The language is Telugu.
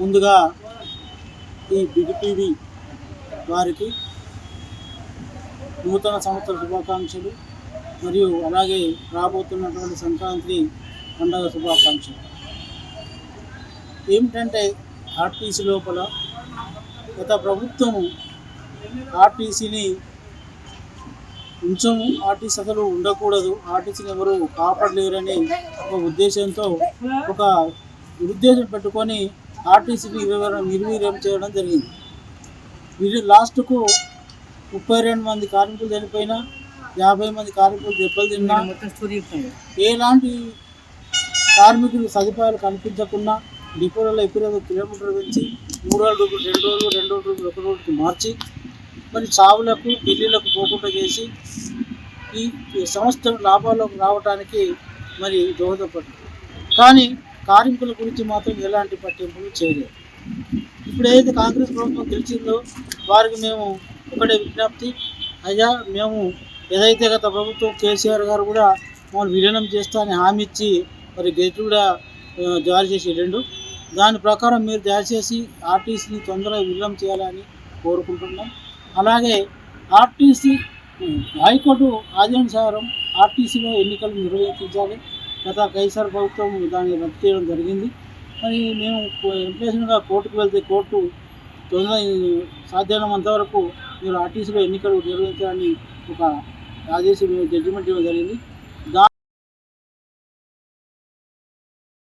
ముందుగా ఈ బిగ్ టీవీ వారికి నూతన సంవత్సర శుభాకాంక్షలు మరియు అలాగే రాబోతున్నటువంటి సంక్రాంతి పండుగ శుభాకాంక్షలు. ఏమిటంటే ఆర్టీసీ లోపల గత ప్రభుత్వం ఆర్టీసీని ఉంచము, ఆర్టీసీ అసలు ఉండకూడదు, ఆర్టీసీని ఎవరు కాపాడలేరని ఒక ఉద్దేశంతో ఒక ఉద్దేశం పెట్టుకొని ఆర్టీసీకి నిర్వీర్యం చేయడం జరిగింది. వీరి లాస్ట్కు 32 మంది కార్మికులు చనిపోయినా, 50 మంది కార్మికులు దెబ్బలు తిన్నా, ఎలాంటి కార్మికులు సదుపాయాలు కల్పించకుండా డిపోలలో ఎప్పుడు కిలోమీటర్లు పెంచి 3 రోజులు 2 రోజులు 2 రోజులు 1 రోజుకి మార్చి మరి చావులకు పెళ్లిళ్లకు పోకుండా చేసి ఈ సంస్థ లాభాలకు రావడానికి మరి దోహదపడ్డారు. కానీ కార్మికుల గురించి మాత్రం ఎలాంటి పట్టింపులు చేయలేదు. ఇప్పుడు ఏదైతే కాంగ్రెస్ ప్రభుత్వం గెలిచిందో వారికి మేము ఒకటే విజ్ఞప్తి, అయ్యా మేము ఏదైతే గత ప్రభుత్వం కేసీఆర్ గారు కూడా మమ్మల్ని విలీనం చేస్తా అని హామీ ఇచ్చి మరి గెజెట్ కూడా జారీ చేసి వెళ్ళిండు. దాని ప్రకారం మీరు దయచేసి ఆర్టీసీని తొందరగా విలీనం చేయాలని కోరుకుంటున్నాం. అలాగే ఆర్టీసీ హైకోర్టు ఆదేశానుసారం ఆర్టీసీలో ఎన్నికలు నిర్వహించాలి. గత కేసీఆర్ ప్రభుత్వం దాన్ని రద్దు చేయడం జరిగింది. మరి మేము ఎంప్లాయీస్గా కోర్టుకు వెళ్తే కోర్టు తొందర సాధ్యమైనంత వరకు మీరు ఆర్టీసీలో ఎన్నికలు నిర్వహించాలని ఒక జడ్జిమెంట్ ఇవ్వడం జరిగింది.